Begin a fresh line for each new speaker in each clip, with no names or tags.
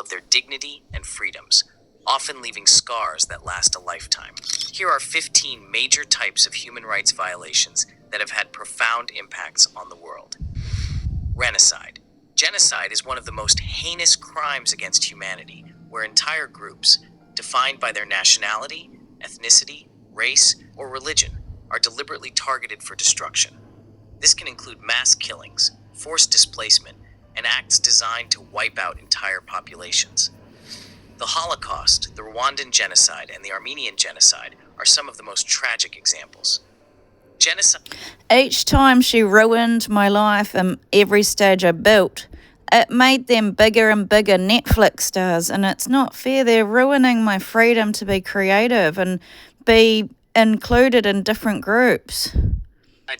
of their dignity and freedoms, often leaving scars that last a lifetime. Here are 15 major types of human rights violations that have had profound impacts on the world. Genocide. Genocide is one of the most heinous crimes against humanity, where entire groups, defined by their nationality, ethnicity, race, or religion, are deliberately targeted for destruction. This can include mass killings, forced displacement, and acts designed to wipe out entire populations. The Holocaust, the Rwandan genocide, and the Armenian genocide are some of the most tragic examples.
Each time she ruined my life and every stage I built, it made them bigger and bigger Netflix stars, and it's not fair. They're ruining my freedom to be creative and be included in different groups.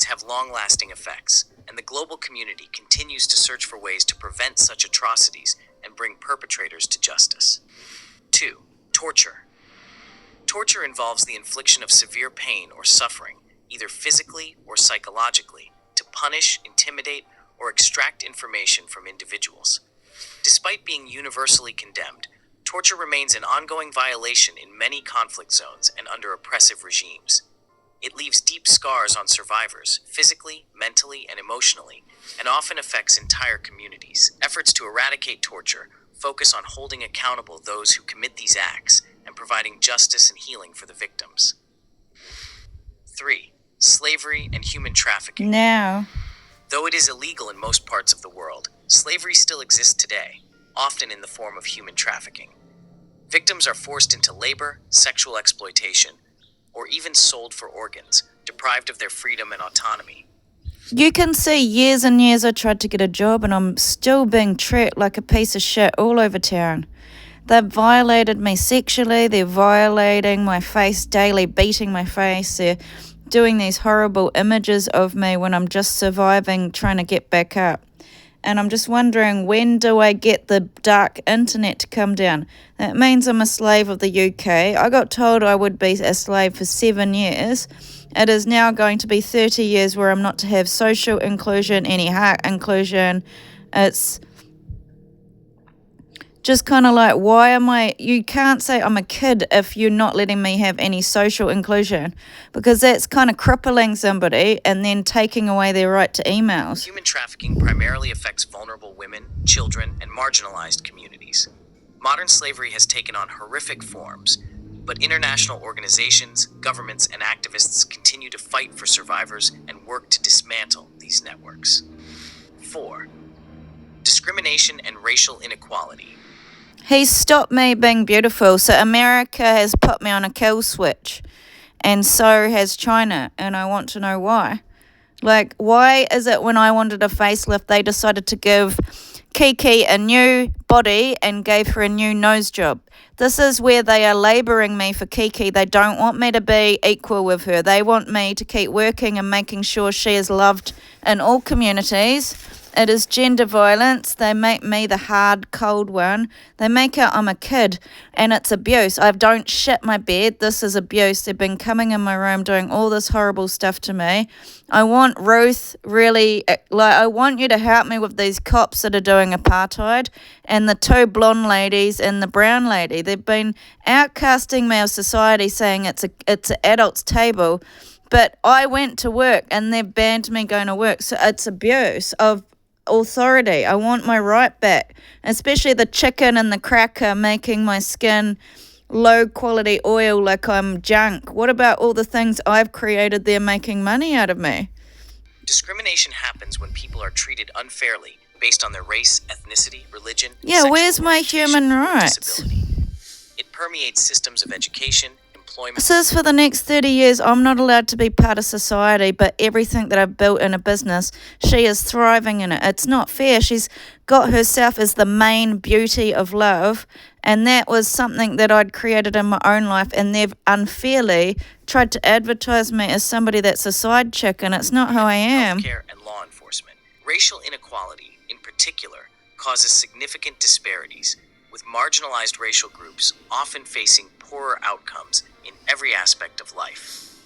Have long-lasting effects, and the global community continues to search for ways to prevent such atrocities and bring perpetrators to justice. 2. Torture. Torture involves the infliction of severe pain or suffering, either physically or psychologically, to punish, intimidate, or extract information from individuals. Despite being universally condemned, torture remains an ongoing violation in many conflict zones and under oppressive regimes. It leaves deep scars on survivors, physically, mentally, and emotionally, and often affects entire communities. Efforts to eradicate torture focus on holding accountable those who commit these acts and providing justice and healing for the victims. 3. Slavery and human trafficking.
Now,
Though it is illegal in most parts of the world, slavery still exists today, often in the form of human trafficking. Victims are forced into labor, sexual exploitation, or even sold for organs, deprived of their freedom and autonomy.
you can see years and years I tried to get a job and I'm still being treated like a piece of shit all over town. They've violated me sexually, they're violating my face daily, beating my face, they're doing these horrible images of me when I'm just surviving, trying to get back up. And I'm just wondering, when do I get the dark internet to come down? That means I'm a slave of the UK. I got told I would be a slave for 7 years. It is now going to be 30 years where I'm not to have social inclusion, any heart inclusion. It's just kind of like, why am I, you can't say I'm a kid if you're not letting me have any social inclusion, because that's kind of crippling somebody and then taking away their right to emails.
Human trafficking primarily affects vulnerable women, children, and marginalized communities. Modern slavery has taken on horrific forms, but international organizations, governments, and activists continue to fight for survivors and work to dismantle these networks. 4. Discrimination and racial inequality.
He's stopped me being beautiful. So America has put me on a kill switch, and so has China, and I want to know why. Like, why is it when I wanted a facelift, they decided to give Kiki a new body and gave her a new nose job? This is where they are labouring me for Kiki. They don't want me to be equal with her. They want me to keep working and making sure she is loved in all communities. It is gender violence. They make me the hard, cold one. They make out I'm a kid, and it's abuse. I don't shit my bed. This is abuse. They've been coming in my room doing all this horrible stuff to me. I want Ruth really, I want you to help me with these cops that are doing apartheid, and the 2 blonde ladies and the brown lady. They've been outcasting me of society, saying it's an adult's table, but I went to work and they've banned me going to work. So it's abuse of authority. I want my right back, especially the chicken and the cracker making my skin low quality oil like I'm junk. What about all the things I've created? They're making money out of me.
Discrimination happens when people are treated unfairly based on their race, ethnicity, religion,
Yeah, where's my human rights?
disability. It permeates systems of education, employment.
This is for the next 30 years. I'm not allowed to be part of society, but everything that I've built in a business, she is thriving in it. It's not fair. She's got herself as the main beauty of love, and that was something that I'd created in my own life, and they've unfairly tried to advertise me as somebody that's a side chick, and it's not who I am.
Healthcare and law enforcement. Racial inequality, in particular, causes significant disparities, with marginalized racial groups often facing poorer outcomes in every aspect of life.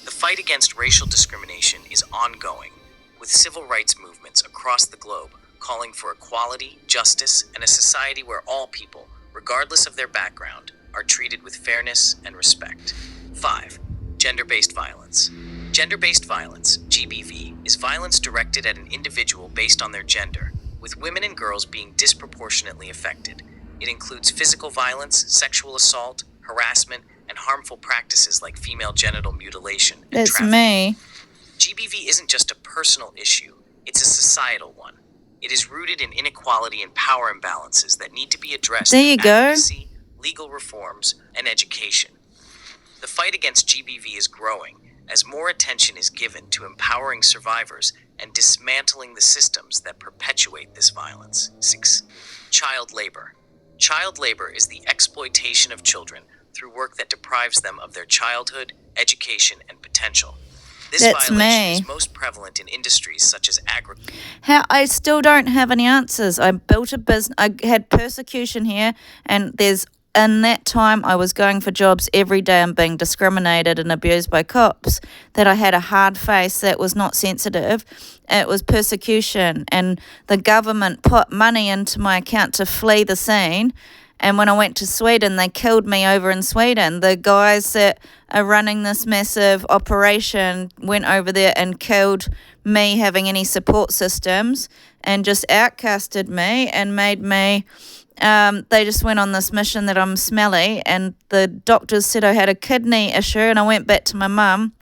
The fight against racial discrimination is ongoing, with civil rights movements across the globe calling for equality, justice, and a society where all people, regardless of their background, are treated with fairness and respect. 5. Gender-based violence. Gender-based violence, GBV, is violence directed at an individual based on their gender, with women and girls being disproportionately affected. It includes physical violence, sexual assault, harassment, and harmful practices like female genital mutilation and
That's
trafficking.
me.
GBV isn't just a personal issue, it's a societal one. It is rooted in inequality and power imbalances that need to be addressed
There
through
you go.
advocacy, legal reforms, and education. The fight against GBV is growing as more attention is given to empowering survivors and dismantling the systems that perpetuate this violence. 6. Child labor. Child labor is the exploitation of children through work that deprives them of their childhood, education, and potential. This
That's
violation
me.
is most prevalent in industries such as agriculture.
How I still don't have any answers. I built a business. I had persecution here, and in that time I was going for jobs every day and being discriminated and abused by cops. That I had a hard face that was not sensitive. It was persecution, and the government put money into my account to flee the scene. And when I went to Sweden, they killed me over in Sweden. The guys that are running this massive operation went over there and killed me having any support systems and just outcasted me and made me, they just went on this mission that I'm smelly, and the doctors said I had a kidney issue, and I went back to my mum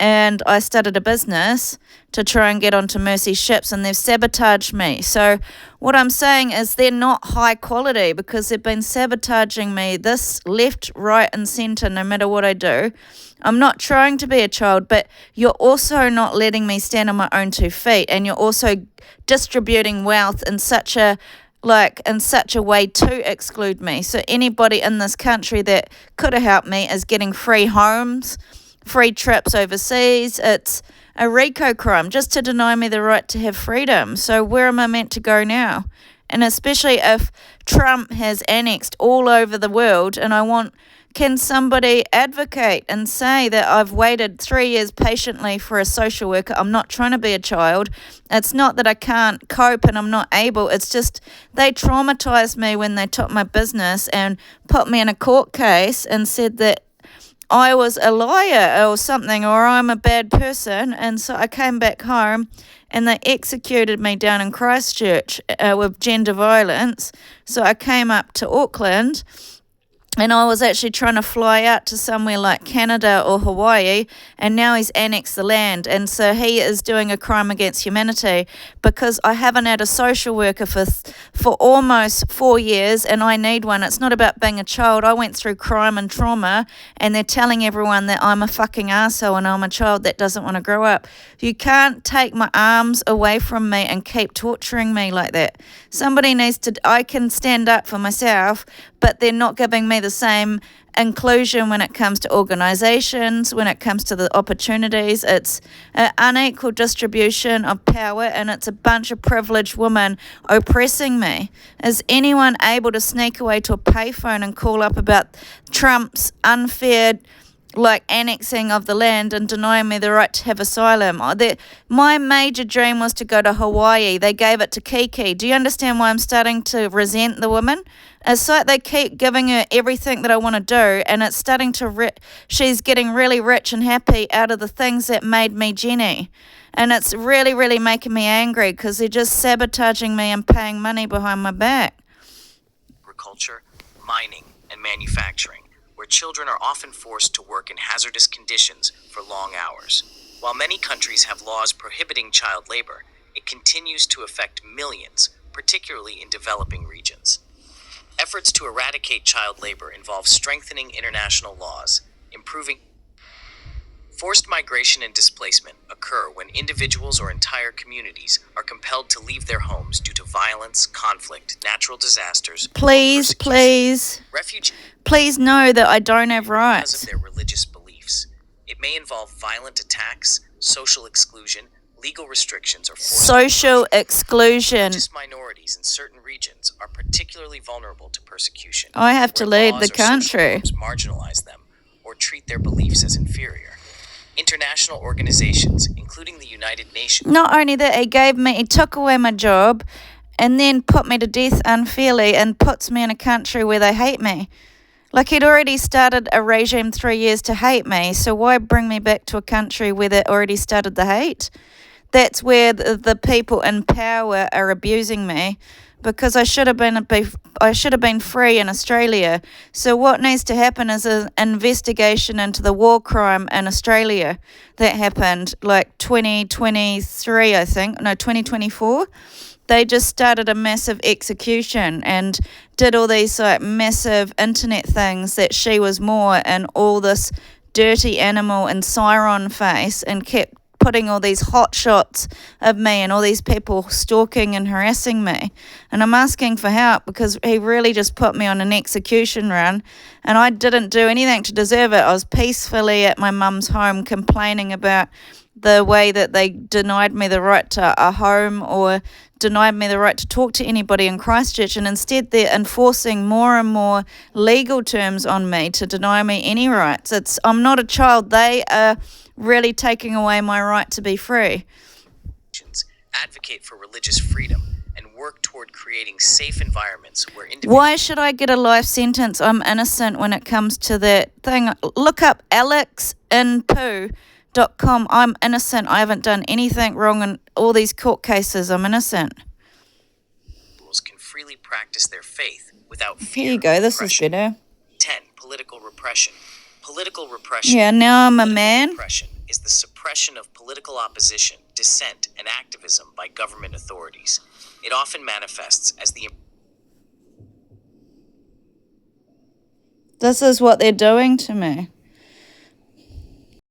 and I started a business to try and get onto Mercy ships, and they've sabotaged me. So what I'm saying is they're not high quality because they've been sabotaging me this left, right and centre no matter what I do. I'm not trying to be a child, but you're also not letting me stand on my own 2 feet, and you're also distributing wealth in such a way to exclude me. So anybody in this country that could have helped me is getting free homes, free trips overseas. It's a RICO crime just to deny me the right to have freedom. So where am I meant to go now? And especially if Trump has annexed all over the world, and can somebody advocate and say that I've waited 3 years patiently for a social worker? I'm not trying to be a child. It's not that I can't cope and I'm not able. It's just they traumatized me when they took my business and put me in a court case and said that I was a liar or something, or I'm a bad person. And so I came back home and they executed me down in Christchurch with gender violence. So I came up to Auckland, and I was actually trying to fly out to somewhere like Canada or Hawaii, and now he's annexed the land. And so he is doing a crime against humanity because I haven't had a social worker for almost 4 years, and I need one. It's not about being a child. I went through crime and trauma, and they're telling everyone that I'm a fucking arsehole and I'm a child that doesn't want to grow up. You can't take my arms away from me and keep torturing me like that. Somebody needs to, I can stand up for myself, but they're not giving me the same inclusion when it comes to organisations, when it comes to the opportunities. It's an unequal distribution of power, and it's a bunch of privileged women oppressing me. Is anyone able to sneak away to a payphone and call up about Trump's unfair annexing of the land and denying me the right to have asylum? My major dream was to go to Hawaii. They gave it to Kiki. Do you understand why I'm starting to resent the woman? It's like they keep giving her everything that I want to do, and it's starting to she's getting really rich and happy out of the things that made me Jenni. And it's really, really making me angry because they're just sabotaging me and paying money behind my back.
Agriculture, mining, and manufacturing, where children are often forced to work in hazardous conditions for long hours. While many countries have laws prohibiting child labor, it continues to affect millions, particularly in developing regions. Efforts to eradicate child labor involve strengthening international laws, improving. Forced migration and displacement occur when individuals or entire communities are compelled to leave their homes due to violence, conflict, natural disasters.
Please know that I don't have rights.
Because of their religious beliefs. It may involve violent attacks, social exclusion, legal restrictions, or forced
social exclusion.
Religious minorities in certain regions are particularly vulnerable to persecution.
I have to
where
leave
laws
the
or social
country.
norms marginalize them or treat their beliefs as inferior. International organizations, including the United Nations.
Not only that, he took away my job and then put me to death unfairly and puts me in a country where they hate me. Like, he'd already started a regime 3 years to hate me, so why bring me back to a country where they already started the hate? That's where the people in power are abusing me, because I should have been free in Australia. So what needs to happen is an investigation into the war crime in Australia that happened like 2023, I think. No, 2024. They just started a massive execution and did all these like massive internet things that she was more and all this dirty animal and siren face, and kept putting all these hot shots of me and all these people stalking and harassing me. And I'm asking for help because he really just put me on an execution run, and I didn't do anything to deserve it. I was peacefully at my mum's home complaining about the way that they denied me the right to a home or denied me the right to talk to anybody in Christchurch, and instead they're enforcing more and more legal terms on me to deny me any rights. I'm not a child. They are really taking away my right to be free.
Advocate for religious freedom and work toward creating safe environments where individuals.
Why should I get a life sentence? I'm innocent when it comes to that thing. Look up alexinpoo.com. I'm innocent. I haven't done anything wrong in all these court cases. I'm innocent.
Can freely practice their faith without fear.
Here you go. This is better.
10. Political repression. Political repression.
Yeah, now I'm a man.
Repression is the suppression of political opposition, dissent, and activism by government authorities. It often manifests as the...
This is what they're doing to me.